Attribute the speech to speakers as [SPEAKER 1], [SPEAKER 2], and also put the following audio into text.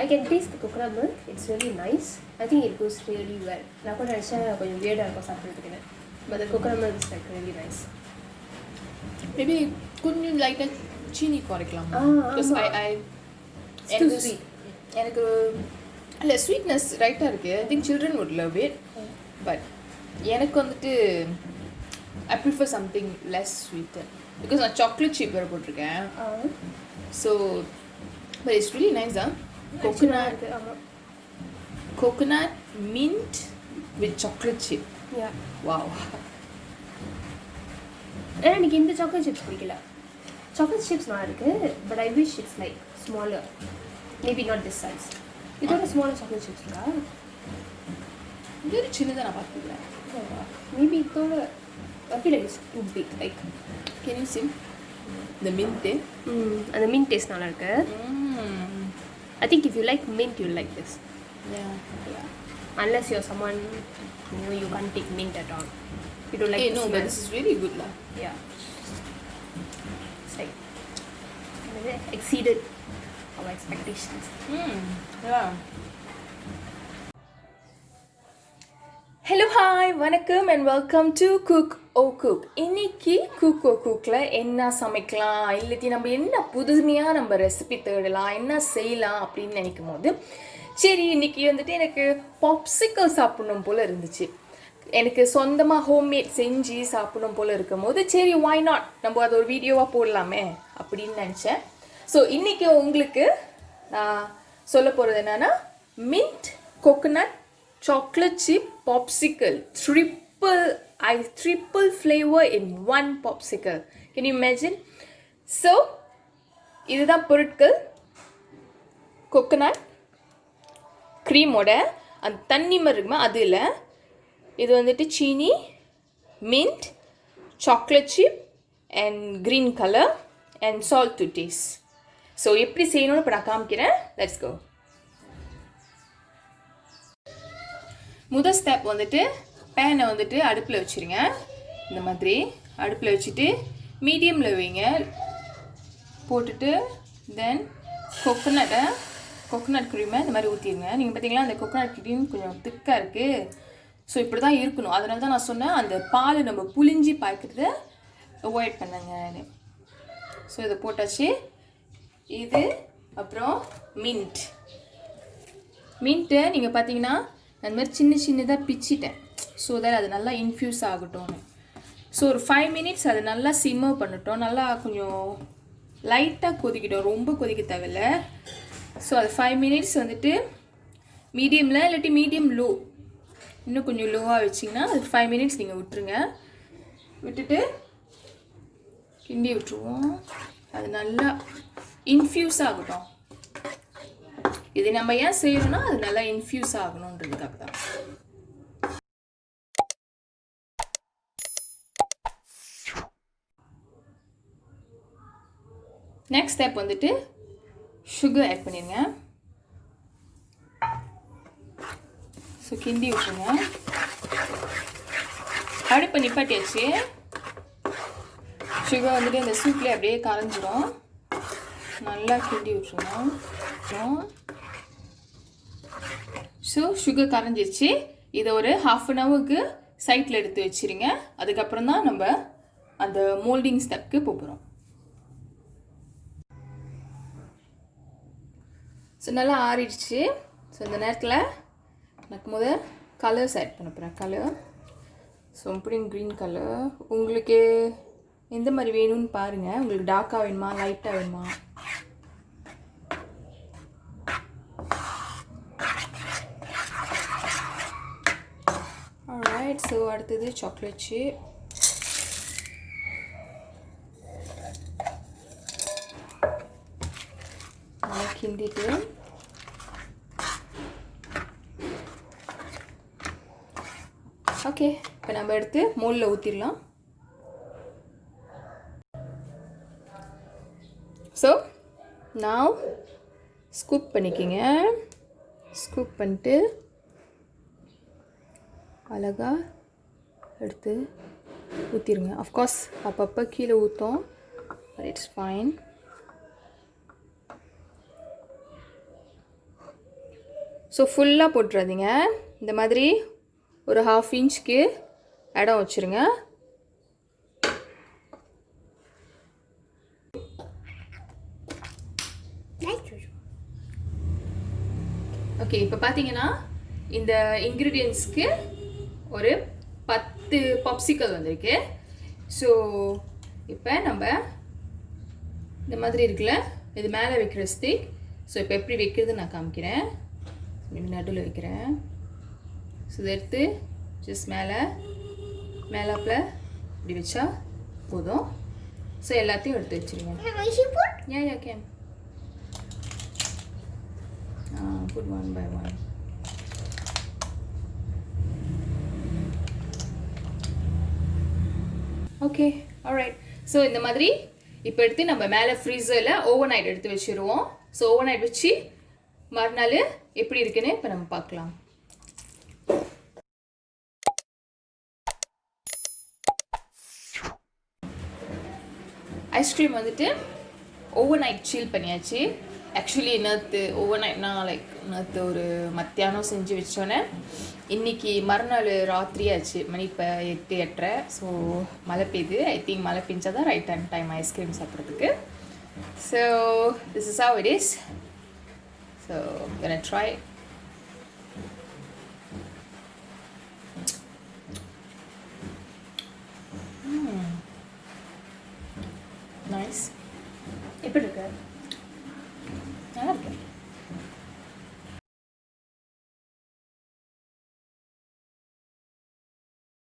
[SPEAKER 1] I can taste the coconut milk. It's really nice. I think it goes really well. நான் கூட நினைச்சேன் கொஞ்சம் weird-ஆ இருக்கும் சாப்பிட்றதுக்கு. But the coconut milk is like really nice.
[SPEAKER 2] Maybe couldn't you like that chini குறைக்கலாமா? Because I
[SPEAKER 1] it's too sweet.
[SPEAKER 2] எனக்கு இல்ல sweetness ரைட்டா இருக்கு. I think children would love it. But எனக்கு வந்துட்டு I prefer something less sweeter because நான் chocolate chip வேற போட்டுருக்கேன். So but it's really nice. Coconut mint with chocolate chip.
[SPEAKER 1] Yeah.
[SPEAKER 2] Wow.
[SPEAKER 1] எனக்கு இந்த chocolate chips பிடிக்கல. Chocolate chips நல்லா இருக்கு, but I wish it's like smaller. Maybe not this size. இதோட smaller chocolate chips இருக்கா?
[SPEAKER 2] இது சின்னதா நான் பார்த்ததில்ல.
[SPEAKER 1] Maybe இதோட I feel like it's too big. Like,
[SPEAKER 2] can you see the mint?
[SPEAKER 1] And the mint taste நல்லா இருக்கு. I think if you like mint, you'll like this.
[SPEAKER 2] Yeah.
[SPEAKER 1] Unless you're someone you can't take mint at all. You don't like
[SPEAKER 2] no, but this is really good lah.
[SPEAKER 1] Yeah. It's like exceeded our expectations.
[SPEAKER 2] Yeah.
[SPEAKER 3] Hello, hi, vanakkam and welcome to Cook O Cook. இன்னைக்கு Cook O Cookல என்ன சமைக்கலாம் இல்லத்தி நம்ம என்ன புதுமையா நம்ம recipe தேடலாம் என்ன செய்யலாம் அப்படின்னு நினைக்கும் போது சரி இன்னைக்கு வந்துட்டு எனக்கு பாப்சிக்கல் சாப்பிடணும் போல இருந்துச்சு. எனக்கு சொந்தமாக ஹோம்மேட் செஞ்சு சாப்பிடணும் போல இருக்கும் போது சரி why not நம்ம அது ஒரு வீடியோவாக போடலாமே அப்படின்னு நினச்சேன். ஸோ இன்றைக்கி உங்களுக்கு நான் சொல்ல போகிறது என்னென்னா mint coconut chocolate chip popsicle triple flavor in one popsicle. Can you imagine? So இதுதான் பொருட்கள். கோகோனட் க்ரீமோட அந்த தண்ணி மாதிரி இருக்குமா அது இல்லை, இது வந்துட்டு சீனி, mint, chocolate chip and green colour and salt to taste. So எப்படி செய்யணும்னு இப்போ நான் காமிக்கிறேன். Let's go. முதல் ஸ்டெப் வந்துட்டு பேனை வந்துட்டு அடுப்பில் வச்சுருங்க. இந்த மாதிரி அடுப்பில் வச்சுட்டு மீடியமில் வைங்க. போட்டுட்டு தென் கோகோனட் க்ரீமை இந்த மாதிரி ஊற்றிடுங்க. நீங்கள் பார்த்தீங்களா அந்த கோகோனட் க்ரீம் கொஞ்சம் திக்காக இருக்குது. ஸோ இப்படி தான் இருக்கணும். அதனால தான் நான் சொன்னேன் அந்த பால் நம்ம புளிஞ்சி பாய்க்கிறத அவாய்ட் பண்ணுங்கன்னு. ஸோ இதை போட்டாச்சு. இது அப்புறம் மின்ட்டை நீங்கள் பார்த்தீங்கன்னா அந்த மாதிரி சின்னதாக பிச்சிட்டேன். ஸோ தட் அது நல்லா இன்ஃப்யூஸ் ஆகட்டும்னு. ஸோ ஒரு 5 minutes அது நல்லா சிம்மர் பண்ணட்டும். நல்லா கொஞ்சம் லைட்டாக கொதிக்கிட்டோம், ரொம்ப கொதிக்க தேவையில்லை. ஸோ அது 5 minutes வந்துட்டு மீடியமில் இல்லாட்டி மீடியம் லோ, இன்னும் கொஞ்சம் லோவாக வச்சிங்கன்னா அது 5 minutes நீங்கள் விட்டுருங்க. விட்டுட்டு கிண்டி விட்டுருவோம். அது நல்லா இன்ஃப்யூஸ் ஆகட்டும். இது நம்ம ஏன் செய்யணும்னா அது நல்லா இன்ஃப்யூஸ் ஆகணுன்றதுக்காக தான். நெக்ஸ்ட் ஸ்டெப் வந்துட்டு சுகர் ஆட் பண்ணிடுங்க. ஸோ கிண்டி விட்டுருங்க. அடுப்பை நிப்பாட்டியாச்சு. சுகர் வந்துட்டு இந்த சூப்லேயே அப்படியே கரைஞ்சிரும். நல்லா கிண்டி விட்டுருங்க. ஸோ சுகர் கரைஞ்சிருச்சு. இதை ஒரு 1/2 hour சைட்டில் எடுத்து வச்சுருங்க. அதுக்கப்புறம் தான் நம்ம அந்த மோல்டிங் ஸ்டெப்க்கு போகிறோம். ஸோ நல்லா ஆறிடுச்சு. ஸோ இந்த நேரத்தில் எனக்கு கலர்ஸ் ஆட் பண்ண போகிறேன். கலர் ஸோ இப்படியும் க்ரீன் கலர் உங்களுக்கு எந்த மாதிரி வேணும்னு பாருங்கள். உங்களுக்கு டார்க்காக வேணுமா லைட்டாக வேணுமா? ஆல்ரைட். ஸோ அடுத்தது சாக்லேட் சிப். கிண்டிட்டு ஓகே இப்போ நம்ம எடுத்து மோல்டில் ஊற்றிடலாம். ஸோ நான் ஸ்கூப் பண்ணிக்கிங்க. ஸ்கூப் பண்ணிட்டு அழகாக எடுத்து ஊற்றிடுங்க. அஃப்கோர்ஸ் அப்பப்போ கீழே ஊற்றும், பட் இட்ஸ் ஃபைன். ஸோ ஃபுல்லாக போட்டுறாதீங்க. இந்த மாதிரி ஒரு 1/2 இன்ச்சுக்கு இடம் வச்சுருங்க. ஓகே, இப்போ பார்த்தீங்கன்னா இந்த இன்க்ரீடியன்ட்ஸ்க்கு ஒரு 10 பாப்சிக்கல் வந்திருக்கு. ஸோ இப்போ நம்ம இந்த மாதிரி இருக்குல்ல, இது மேலே வைக்கிற ஸ்டிக். ஸோ இப்போ எப்படி வைக்கிறது நான் காமிக்கிறேன். நடுவில் வைக்கிறேன். ஸோ இதை எடுத்து ஜஸ்ட் மேலாப்பில் இப்படி வச்சா போதும். ஸோ எல்லாத்தையும் எடுத்து வச்சுருங்க. Yeah can put one by one. Okay, alright. So இந்த மாதிரி இப்போ எடுத்து நம்ம மேலே ஃப்ரீசரில் ஓவர் நைட் எடுத்து வச்சுருவோம். ஸோ ஓவர் நைட் வச்சு மறுநாள் எப்படி இருக்குன்னு இப்போ நம்ம பார்க்கலாம். ஐஸ்கிரீம் வந்துட்டு ஓவர் நைட் சீல் பண்ணியாச்சு. ஆக்சுவலி நேற்று ஓவர் நைட்னா நேற்று ஒரு மத்தியானம் செஞ்சு வச்சோன்னே இன்றைக்கி மறுநாள் ராத்திரி ஆச்சு. மணி இப்போ 8-8:30. ஸோ மழை பெய்யுது. ஐ திங்க் மழை பெஞ்சால் தான் ரைட்டான டைம் ஐஸ்கிரீம் சாப்பிட்றதுக்கு. So this is how it is. So gonna try. Nice.
[SPEAKER 1] எப்படி இருக்கு?